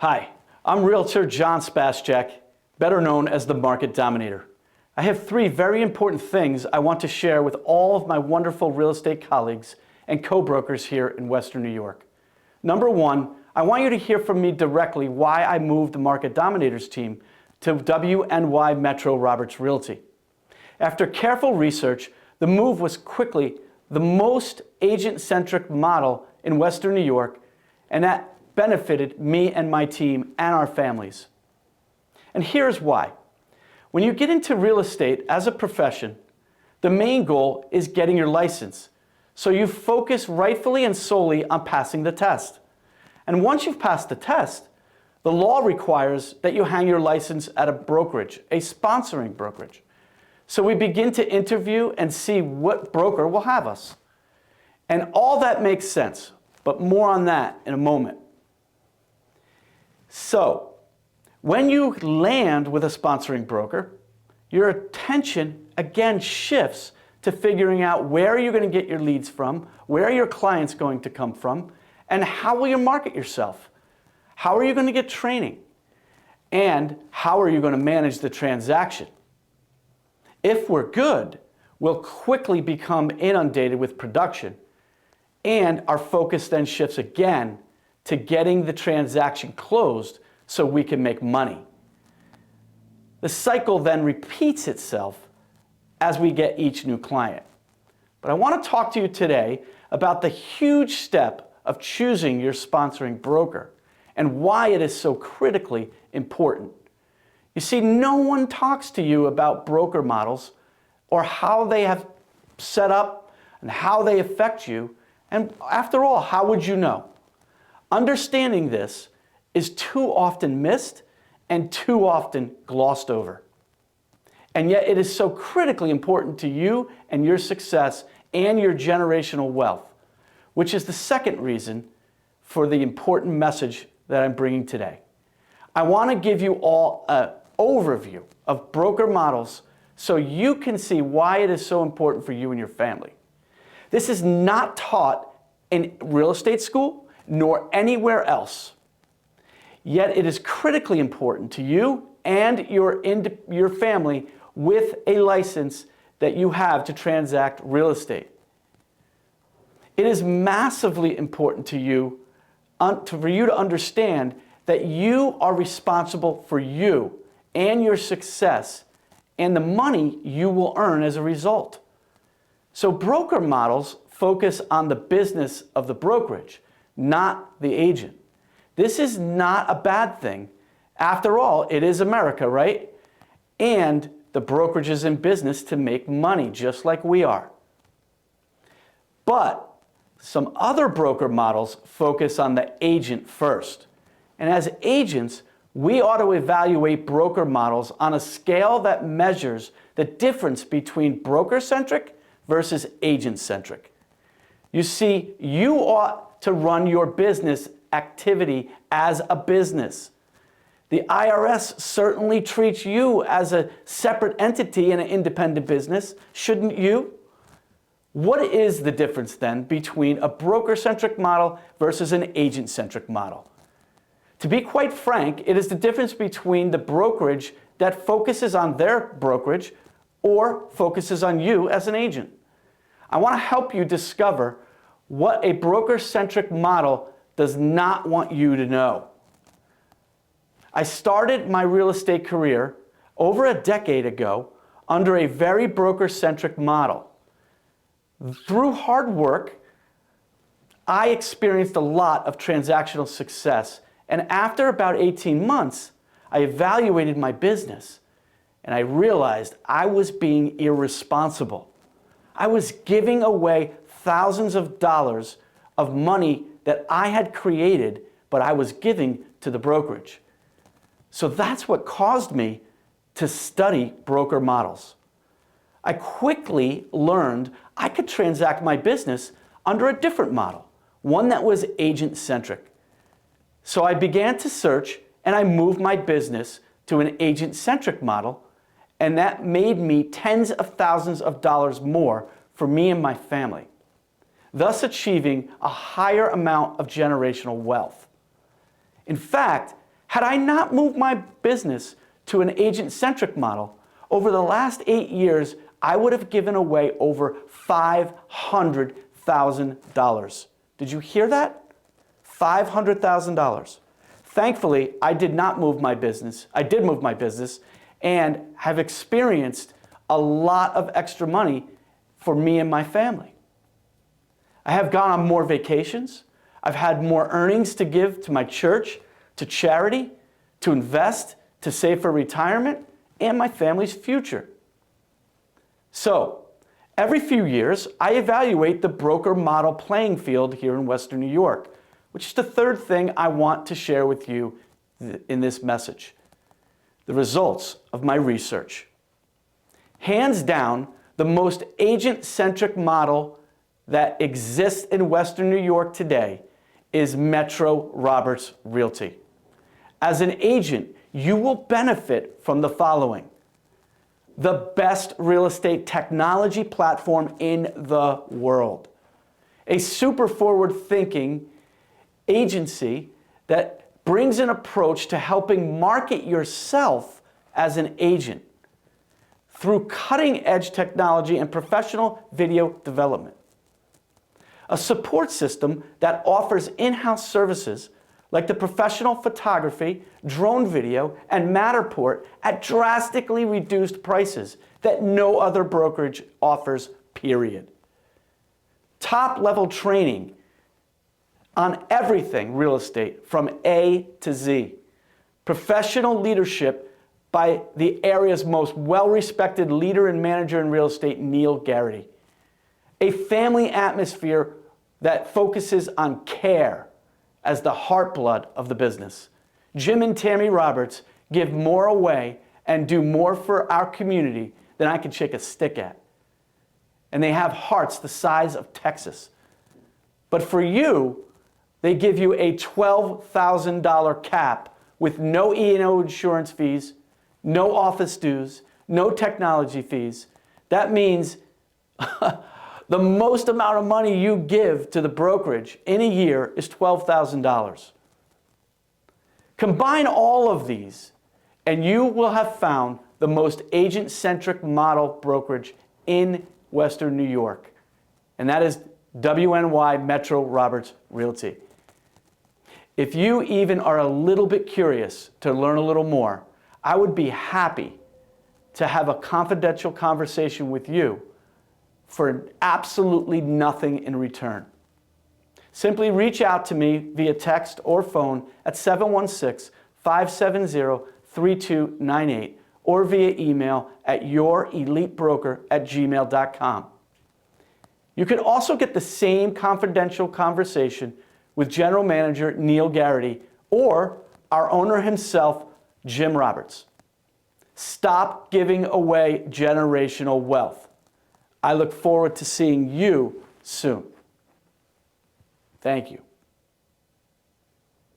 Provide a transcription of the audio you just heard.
Hi, I'm Realtor John Spaschak, better known as the Market Dominator. I have three very important things I want to share with all of my wonderful real estate colleagues and co-brokers here in Western New York. Number one, I want you to hear from me directly why I moved the Market Dominators team to WNY Metro Roberts Realty. After careful research, the move was quickly the most agent-centric model in Western New York, and that benefited me and my team and our families. And here's why. When you get into real estate as a profession, the main goal is getting your license. So you focus rightfully and solely on passing the test. And once you've passed the test, the law requires that you hang your license at a brokerage, a sponsoring brokerage. So we begin to interview and see what broker will have us. And all that makes sense, but more on that in a moment. So, when you land with a sponsoring broker, your attention again shifts to figuring out where you're going to get your leads from, where are your clients going to come from, and how will you market yourself? How are you going to get training? And how are you going to manage the transaction? If we're good, we'll quickly become inundated with production, and our focus then shifts again to getting the transaction closed so we can make money. The cycle then repeats itself as we get each new client. But I want to talk to you today about the huge step of choosing your sponsoring broker and why it is so critically important. You see, no one talks to you about broker models or how they have set up and how they affect you. And after all, how would you know? Understanding this is too often missed and too often glossed over. And yet it is so critically important to you and your success and your generational wealth, which is the second reason for the important message that I'm bringing today. I want to give you all an overview of broker models so you can see why it is so important for you and your family. This is not taught in real estate school nor anywhere else. Yet it is critically important to you and your family with a license that you have to transact real estate. It is massively important to you for you to understand that you are responsible for you and your success and the money you will earn as a result. So broker models focus on the business of the brokerage, not the agent. This is not a bad thing. After all, it is America, right? And the brokerage is in business to make money, just like we are. But some other broker models focus on the agent first. And as agents, we ought to evaluate broker models on a scale that measures the difference between broker-centric versus agent-centric. You see, you ought to run your business activity as a business. The IRS certainly treats you as a separate entity in an independent business, shouldn't you? What is the difference then between a broker-centric model versus an agent-centric model? To be quite frank, it is the difference between the brokerage that focuses on their brokerage or focuses on you as an agent. I want to help you discover what a broker-centric model does not want you to know. I started my real estate career over a decade ago under a very broker-centric model. Through hard work, I experienced a lot of transactional success, and after about 18 months, I evaluated my business, and I realized I was being irresponsible. I was giving away thousands of dollars of money that I had created, but I was giving to the brokerage. So that's what caused me to study broker models. I quickly learned I could transact my business under a different model, one that was agent-centric. So I began to search, and I moved my business to an agent-centric model, and that made me tens of thousands of dollars more for me and my family, thus achieving a higher amount of generational wealth. In fact, Had I not moved my business to an agent-centric model, over the last 8 years, I would have given away over $500,000. Did you hear that? $500,000. Thankfully, I did not move my business. I did move my business and have experienced a lot of extra money for me and my family. I have gone on more vacations. I've had more earnings to give to my church, to charity, to invest, to save for retirement, and my family's future. So, every few years, I evaluate the broker model playing field here in Western New York, which is the third thing I want to share with you in this message. The results of my research. Hands down, the most agent-centric model that exists in Western New York today is Metro Roberts Realty. As an agent, you will benefit from the following: the best real estate technology platform in the world, a super forward-thinking agency that brings an approach to helping market yourself as an agent through cutting-edge technology and professional video development. A support system that offers in-house services like the professional photography, drone video, and Matterport at drastically reduced prices that no other brokerage offers, period. Top-level training on everything real estate from A to Z. Professional leadership by the area's most well-respected leader and manager in real estate, Neil Garrity. A family atmosphere that focuses on care as the heartblood of the business. Jim and Tammy Roberts give more away and do more for our community than I can shake a stick at. And they have hearts the size of Texas. But for you, they give you a $12,000 cap with no E&O insurance fees, no office dues, no technology fees. That means the most amount of money you give to the brokerage in a year is $12,000. Combine all of these, and you will have found the most agent-centric model brokerage in Western New York, and that is WNY Metro Roberts Realty. If you even are a little bit curious to learn a little more, I would be happy to have a confidential conversation with you for absolutely nothing in return. Simply reach out to me via text or phone at 716-570-3298 or via email at yourelitebroker@gmail.com. You can also get the same confidential conversation with General Manager Neil Garrity or our owner himself, Jim Roberts. Stop giving away generational wealth. I look forward to seeing you soon. Thank you.